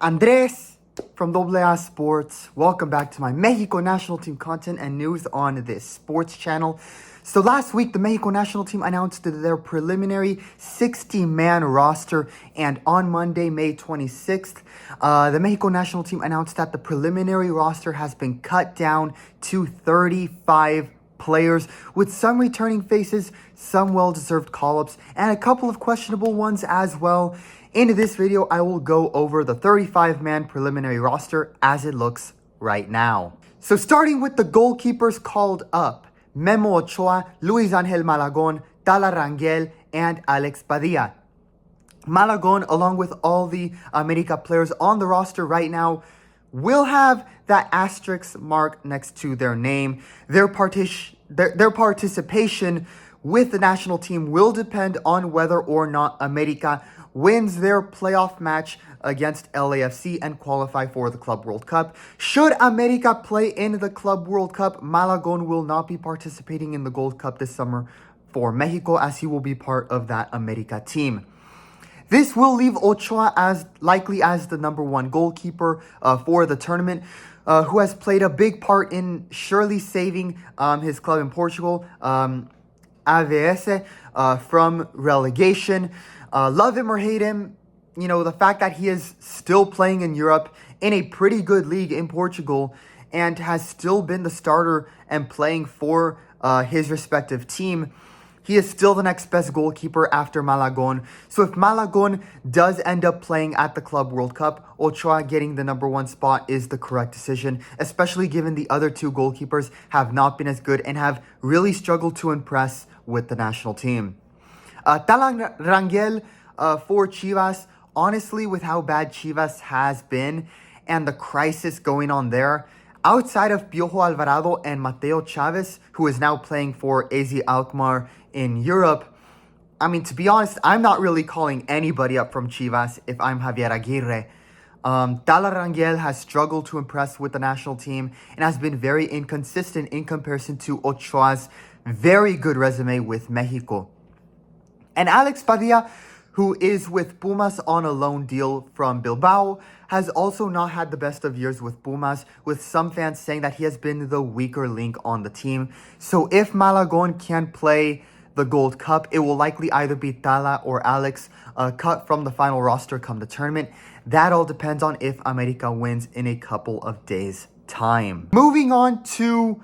Andres from AA Sports. Welcome back to my Mexico national team content and news on this sports channel. So last week, the Mexico national team announced their preliminary 60-man roster, and on Monday, May 26th, the Mexico national team announced that the preliminary roster has been cut down to 35 players, with some returning faces, some well-deserved call-ups, and a couple of questionable ones as well. In this video, I will go over the 35-man preliminary roster as it looks right now. So starting with the goalkeepers called up: Memo Ochoa, Luis Angel Malagon, Tala Rangel, and Alex Padilla. Malagon, along with all the America players on the roster right now, will have that asterisk mark next to their name. Their participation with the national team will depend on whether or not America wins their playoff match against LAFC and qualify for the Club World Cup. Should America play in the Club World Cup, Malagon will not be participating in the Gold Cup this summer for Mexico, as he will be part of that America team. This will leave Ochoa as likely as the number one goalkeeper for the tournament, who has played a big part in surely saving his club in Portugal, AVS, from relegation. Love him or hate him, you know, the fact that he is still playing in Europe in a pretty good league in Portugal and has still been the starter and playing for his respective team, he is still the next best goalkeeper after Malagon. So if Malagon does end up playing at the Club World Cup, Ochoa getting the number one spot is the correct decision, especially given the other two goalkeepers have not been as good and have really struggled to impress with the national team. Tala Rangel for Chivas. Honestly, with how bad Chivas has been and the crisis going on there, outside of Piojo Alvarado and Mateo Chavez, who is now playing for AZ Alkmaar in Europe, I mean, to be honest, I'm not really calling anybody up from Chivas if I'm Javier Aguirre. Tala Rangel has struggled to impress with the national team and has been very inconsistent in comparison to Ochoa's very good resume with Mexico. And Alex Padilla, who is with Pumas on a loan deal from Bilbao, has also not had the best of years with Pumas, with some fans saying that he has been the weaker link on the team. So if Malagon can play the Gold Cup, it will likely either be Tala or Alex cut from the final roster come the tournament. That all depends on if America wins in a couple of days' time. Moving on to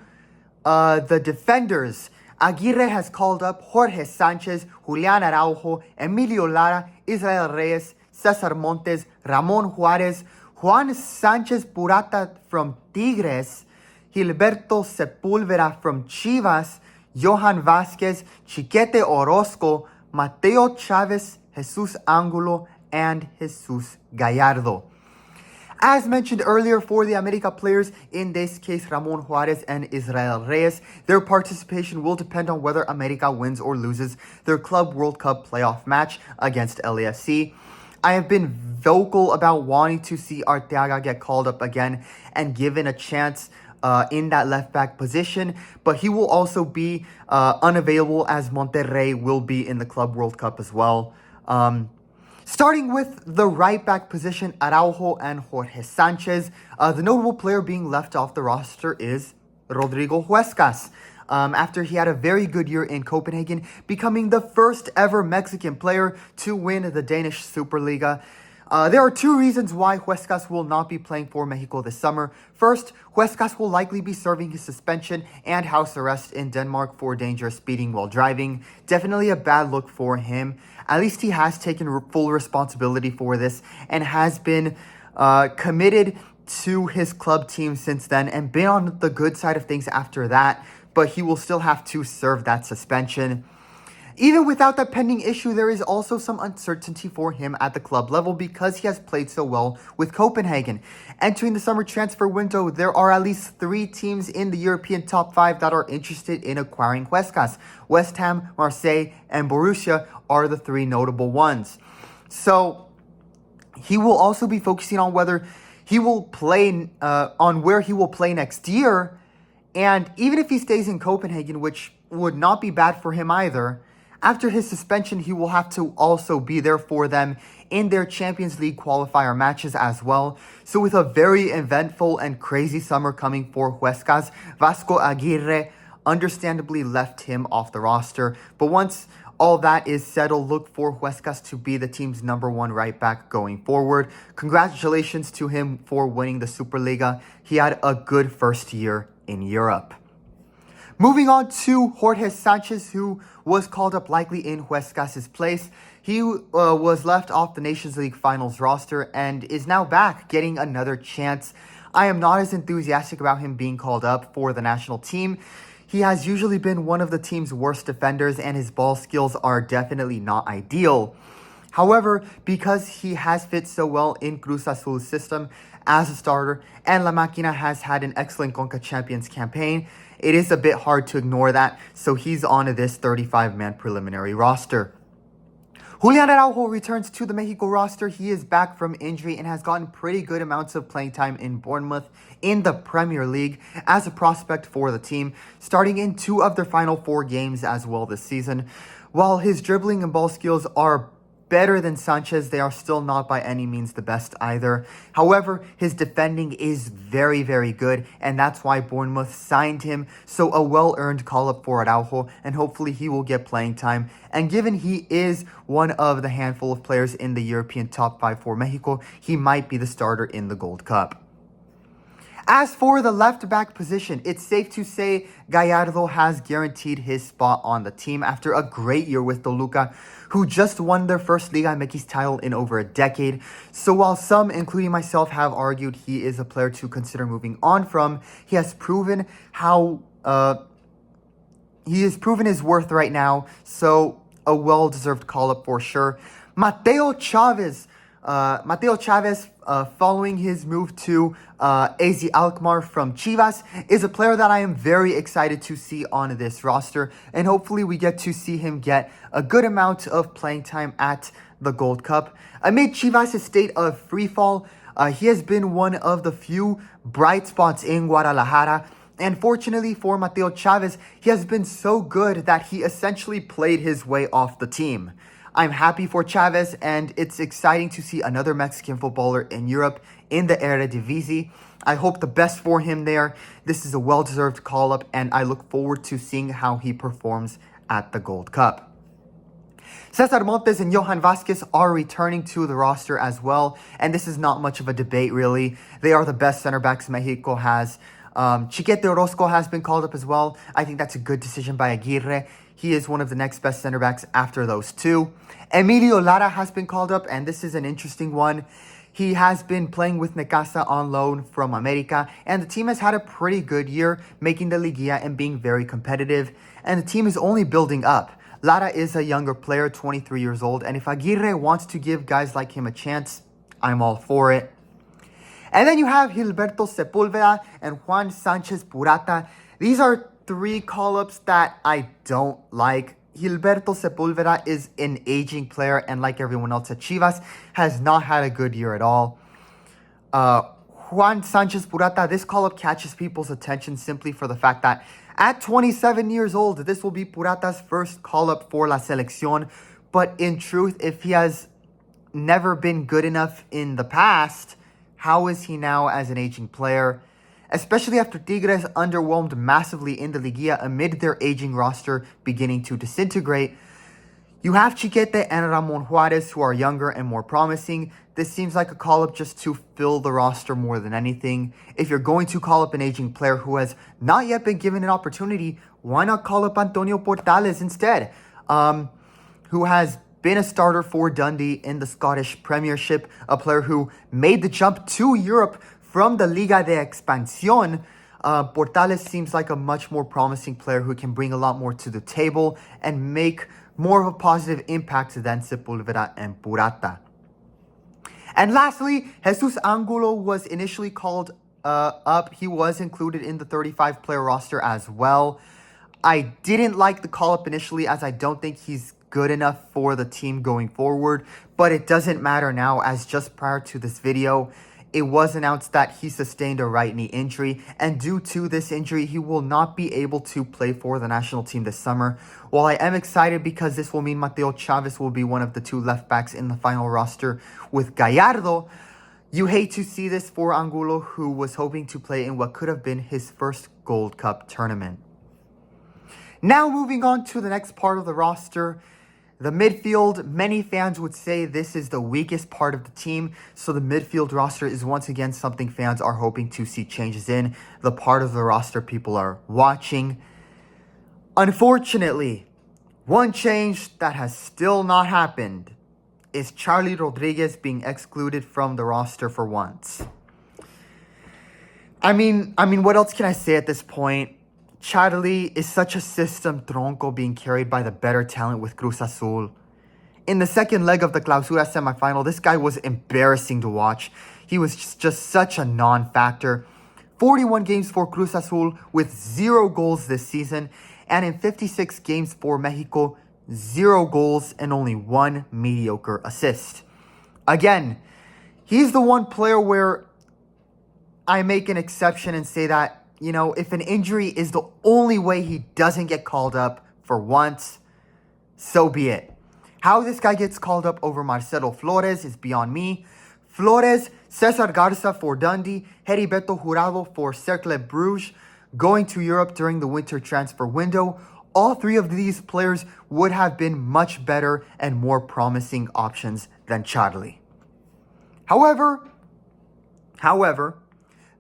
the defenders. Aguirre has called up Jorge Sanchez, Julian Araujo, Emilio Lara, Israel Reyes, Cesar Montes, Ramon Juarez, Juan Sanchez Purata from Tigres, Gilberto Sepúlveda from Chivas, Johan Vázquez, Chiquete Orozco, Mateo Chavez, Jesus Angulo, and Jesus Gallardo. As mentioned earlier, for the America players, in this case Ramon Juarez and Israel Reyes, their participation will depend on whether America wins or loses their Club World Cup playoff match against LAFC. I have been vocal about wanting to see Arteaga get called up again and given a chance in that left back position, but he will also be unavailable, as Monterrey will be in the Club World Cup as well. Starting with the right back position, Araujo and Jorge Sanchez. The notable player being left off the roster is Rodrigo Huescas. After he had a very good year in Copenhagen, becoming the first ever Mexican player to win the Danish Superliga. There are two reasons why Huescas will not be playing for Mexico this summer. First, Huescas will likely be serving his suspension and house arrest in Denmark for dangerous speeding while driving. Definitely a bad look for him. At least he has taken full responsibility for this and has been committed to his club team since then and been on the good side of things after that, but he will still have to serve that suspension. Even without that pending issue, there is also some uncertainty for him at the club level because he has played so well with Copenhagen. Entering the summer transfer window, there are at least 3 teams in the European top 5 that are interested in acquiring Huescas. West Ham, Marseille, and Borussia are the 3 notable ones. So he will also be focusing on whether he will play, on where he will play next year. And even if he stays in Copenhagen, which would not be bad for him either, after his suspension, he will have to also be there for them in their Champions League qualifier matches as well. So with a very eventful and crazy summer coming for Huescas, Vasco Aguirre understandably left him off the roster. But once all that is settled, look for Huescas to be the team's #1 right back going forward. Congratulations to him for winning the Superliga. He had a good first year in Europe. Moving on to Jorge Sanchez, who was called up likely in Huescas' place. He was left off the Nations League Finals roster and is now back, getting another chance. I am not as enthusiastic about him being called up for the national team. He has usually been one of the team's worst defenders, and his ball skills are definitely not ideal. However, because he has fit so well in Cruz Azul's system as a starter, and La Máquina has had an excellent Conca Champions campaign, it is a bit hard to ignore that, so he's on this 35-man preliminary roster. Julian Araujo returns to the Mexico roster. He is back from injury and has gotten pretty good amounts of playing time in Bournemouth in the Premier League as a prospect for the team, starting in 2 of their final 4 games as well this season. While his dribbling and ball skills are better than Sanchez, they are still not by any means the best either. However, his defending is very, very good, and that's why Bournemouth signed him. So a well-earned call-up for Araujo, and hopefully he will get playing time. And given he is one of the handful of players in the European top 5 for Mexico, he might be the starter in the Gold Cup. As for the left-back position, it's safe to say Gallardo has guaranteed his spot on the team after a great year with Toluca, who just won their first Liga MX title in over a decade. So while some, including myself, have argued he is a player to consider moving on from, he has proven his worth right now. So a well-deserved call-up for sure. Mateo Chavez, following his move to AZ Alkmaar from Chivas, is a player that I am very excited to see on this roster, and hopefully we get to see him get a good amount of playing time at the Gold Cup. Amid Chivas' state of freefall, he has been one of the few bright spots in Guadalajara, and fortunately for Mateo Chavez, he has been so good that he essentially played his way off the team. I'm happy for Chavez, and it's exciting to see another Mexican footballer in Europe in the Eredivisie. I hope the best for him there. This is a well-deserved call-up, and I look forward to seeing how he performs at the Gold Cup. Cesar Montes and Johan Vazquez are returning to the roster as well, and this is not much of a debate, really. They are the best center backs Mexico has. Chiquete Orozco has been called up as well. I think that's a good decision by Aguirre. He is one of the next best center backs after those two. Emilio Lara has been called up, and this is an interesting one. He has been playing with Necaxa on loan from America, and the team has had a pretty good year, making the Liguilla and being very competitive, and the team is only building up. Lara is a younger player, 23 years old, and if Aguirre wants to give guys like him a chance, I'm all for it. And then you have Gilberto Sepulveda and Juan Sanchez Purata. These are 3 call-ups that I don't like. Gilberto Sepulveda is an aging player, and like everyone else at Chivas, has not had a good year at all. Juan Sanchez Purata, this call-up catches people's attention simply for the fact that at 27 years old, this will be Purata's first call-up for La Selección. But in truth, if he has never been good enough in the past, how is he now as an aging player? Especially after Tigres underwhelmed massively in the Liguilla amid their aging roster beginning to disintegrate. You have Chiquete and Ramon Juarez, who are younger and more promising. This seems like a call-up just to fill the roster more than anything. If you're going to call up an aging player who has not yet been given an opportunity, why not call up Antonio Portales instead? Who has been a starter for Dundee in the Scottish Premiership, a player who made the jump to Europe from the Liga de Expansión. Portales seems like a much more promising player who can bring a lot more to the table and make more of a positive impact than Sepulveda and Purata. And lastly, Jesus Angulo was initially called up. He was included in the 35-player roster as well. I didn't like the call-up initially, as I don't think he's good enough for the team going forward, but it doesn't matter now, as just prior to this video, it was announced that he sustained a right knee injury, and due to this injury, he will not be able to play for the national team this summer. While I am excited because this will mean Mateo Chavez will be one of the two left backs in the final roster with Gallardo, you hate to see this for Angulo, who was hoping to play in what could have been his first Gold Cup tournament. Now moving on to the next part of the roster, the midfield. Many fans would say this is the weakest part of the team, so the midfield roster is once again something fans are hoping to see changes in, the part of the roster people are watching. Unfortunately, one change that has still not happened is Charlie Rodriguez being excluded from the roster for once. I mean, what else can I say at this point? Charlie is such a system tronco being carried by the better talent with Cruz Azul. In the second leg of the Clausura semifinal, this guy was embarrassing to watch. He was just such a non-factor. 41 games for Cruz Azul with 0 goals this season, and in 56 games for Mexico, 0 goals and only 1 mediocre assist. Again, he's the one player where I make an exception and say that, if an injury is the only way he doesn't get called up for once, so be it. How this guy gets called up over Marcelo Flores is beyond me. Flores, Cesar Garza for Dundee, Heriberto Jurado for Cercle Bruges, going to Europe during the winter transfer window. All 3 of these players would have been much better and more promising options than Charlie. However,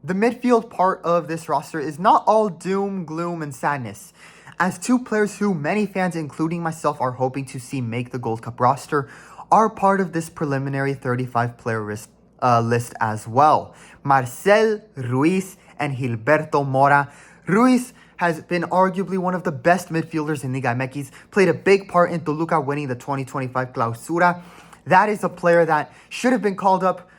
the midfield part of this roster is not all doom, gloom, and sadness, as 2 players who many fans, including myself, are hoping to see make the Gold Cup roster are part of this preliminary 35-player list as well. Marcel Ruiz and Gilberto Mora. Ruiz has been arguably one of the best midfielders in Liga MX, played a big part in Toluca winning the 2025 Clausura. That is a player that should have been called up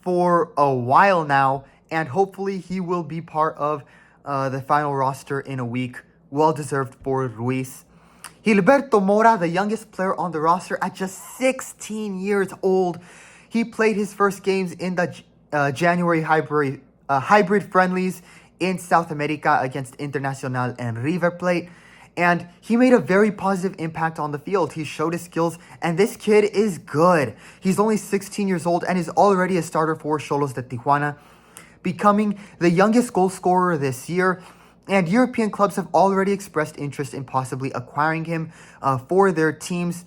for a while now, and hopefully he will be part of the final roster in a week. Well deserved for Ruiz. Gilberto Mora, the youngest player on the roster at just 16 years old. He played his first games in the January hybrid friendlies in South America against Internacional and River Plate, and he made a very positive impact on the field. He showed his skills, and this kid is good. He's only 16 years old and is already a starter for Xolos de Tijuana, becoming the youngest goal scorer this year, and European clubs have already expressed interest in possibly acquiring him for their teams.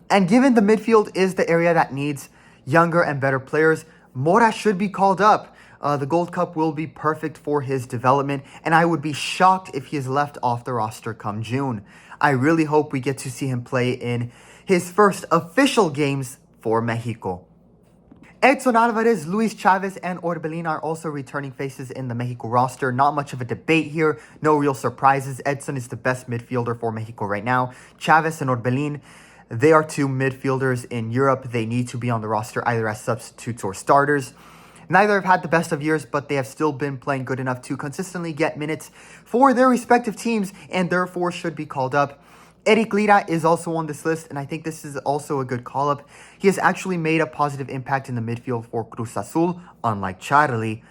And given the midfield is the area that needs younger and better players, Mora should be called up. The Gold Cup will be perfect for his development, and I would be shocked if he is left off the roster come June. I really hope we get to see him play in his first official games for Mexico. Edson Alvarez, Luis Chavez, and Orbelin are also returning faces in the Mexico roster. Not much of a debate here. No real surprises. Edson is the best midfielder for Mexico right now. Chavez and Orbelin, they are 2 midfielders in Europe. They need to be on the roster either as substitutes or starters. Neither have had the best of years, but they have still been playing good enough to consistently get minutes for their respective teams and therefore should be called up. Eric Lira is also on this list, and I think this is also a good call-up. He has actually made a positive impact in the midfield for Cruz Azul, unlike Charlie.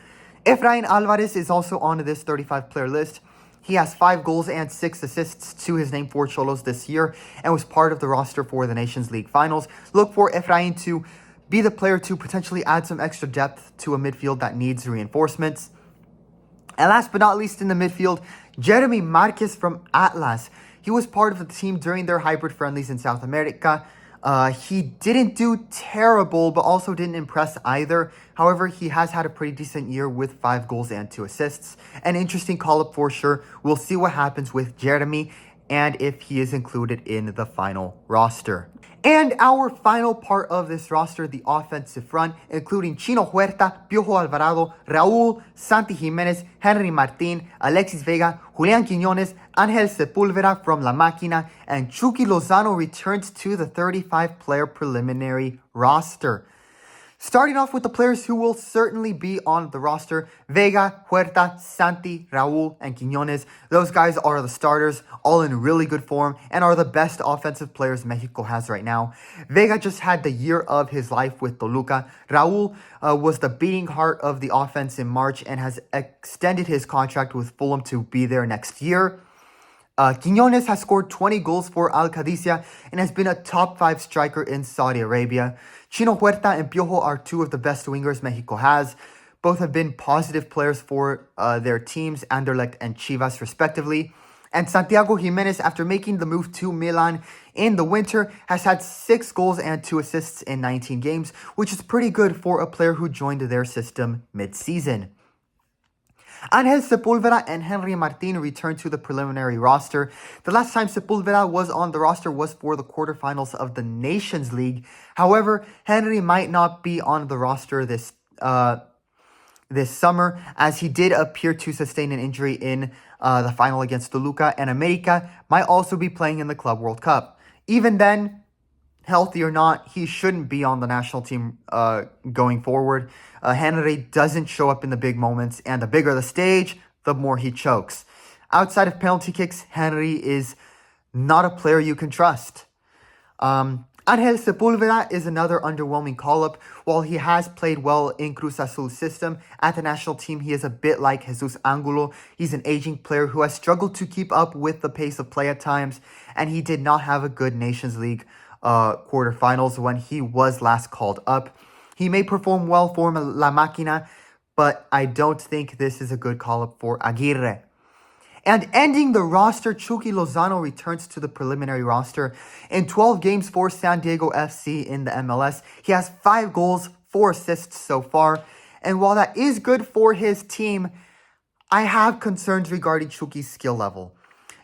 Efrain Alvarez is also on this 35-player list. He has 5 goals and 6 assists to his name for Xolos this year and was part of the roster for the Nations League finals. Look for Efrain to be the player to potentially add some extra depth to a midfield that needs reinforcements. And last but not least in the midfield, Jeremy Marquez from Atlas. He was part of the team during their hybrid friendlies in South America. He didn't do terrible, but also didn't impress either. However, he has had a pretty decent year with 5 goals and 2 assists. An interesting call-up for sure. We'll see what happens with Jeremy and if he is included in the final roster. And our final part of this roster, the offensive front, including Chino Huerta, Piojo Alvarado, Raúl, Santi Jimenez, Henry Martin, Alexis Vega, Julián Quiñones, Ángel Sepúlveda from La Máquina, and Chucky Lozano returns to the 35-player preliminary roster. Starting off with the players who will certainly be on the roster: Vega, Huerta, Santi, Raul, and Quiñones. Those guys are the starters, all in really good form, and are the best offensive players Mexico has right now. Vega just had the year of his life with Toluca. Raul was the beating heart of the offense in March and has extended his contract with Fulham to be there next year. Quiñones has scored 20 goals for Al Qadisiyah and has been a top 5 striker in Saudi Arabia. Chino Huerta and Piojo are two of the best wingers Mexico has. Both have been positive players for their teams, Anderlecht and Chivas respectively. And Santiago Jimenez, after making the move to Milan in the winter, has had 6 goals and 2 assists in 19 games, which is pretty good for a player who joined their system mid-season. Angel Sepulveda and Henry Martin returned to the preliminary roster. The last time Sepulveda was on the roster was for the quarterfinals of the Nations League. However, Henry might not be on the roster this summer, as he did appear to sustain an injury in the final against Toluca, and America might also be playing in the Club World Cup. Even then, healthy or not, he shouldn't be on the national team going forward. Henry doesn't show up in the big moments, and the bigger the stage, the more he chokes. Outside of penalty kicks, Henry is not a player you can trust. Angel Sepulveda is another underwhelming call-up. While he has played well in Cruz Azul's system, at the national team he is a bit like Jesus Angulo. He's an aging player who has struggled to keep up with the pace of play at times, and he did not have a good Nations League quarterfinals when he was last called up. He may perform well for La Máquina, but I don't think this is a good call-up for Aguirre. And ending the roster, Chucky Lozano returns to the preliminary roster. In 12 games for San Diego FC in the MLS, he has 5 goals, 4 assists so far. And while that is good for his team, I have concerns regarding Chucky's skill level.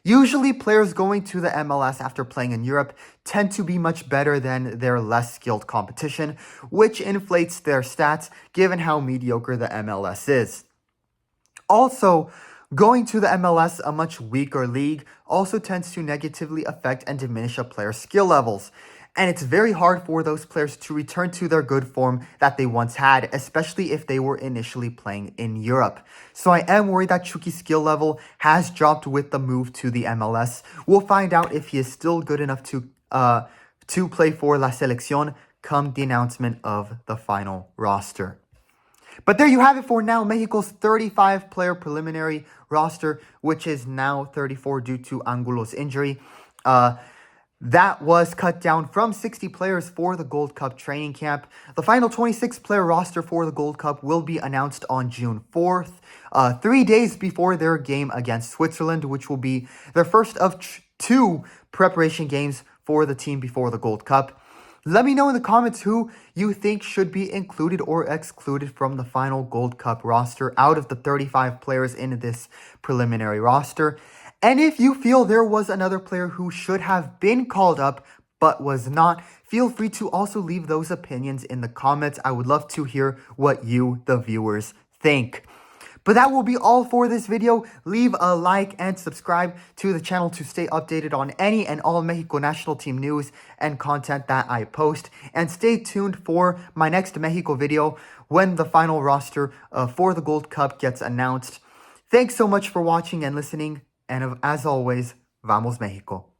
Usually, players going to the MLS after playing in Europe tend to be much better than their less skilled competition, which inflates their stats given how mediocre the MLS is. Also, going to the MLS, a much weaker league, also tends to negatively affect and diminish a player's skill levels. And it's very hard for those players to return to their good form that they once had, especially if they were initially playing in Europe. So I am worried that Chucky's skill level has dropped with the move to the MLS. We'll find out if he is still good enough to play for La Selección come the announcement of the final roster. But there you have it for now, Mexico's 35-player preliminary roster, which is now 34 due to Angulo's injury. That was cut down from 60 players for the Gold Cup training camp. The final 26-player roster for the Gold Cup will be announced on June 4th, 3 days before their game against Switzerland, which will be their first of 2 preparation games for the team before the Gold Cup. Let me know in the comments who you think should be included or excluded from the final Gold Cup roster out of the 35 players in this preliminary roster. And if you feel there was another player who should have been called up but was not, feel free to also leave those opinions in the comments. I would love to hear what you, the viewers, think. But that will be all for this video. Leave a like and subscribe to the channel to stay updated on any and all Mexico national team news and content that I post. And stay tuned for my next Mexico video when the final roster for the Gold Cup gets announced. Thanks so much for watching and listening. And as always, Vamos Mexico.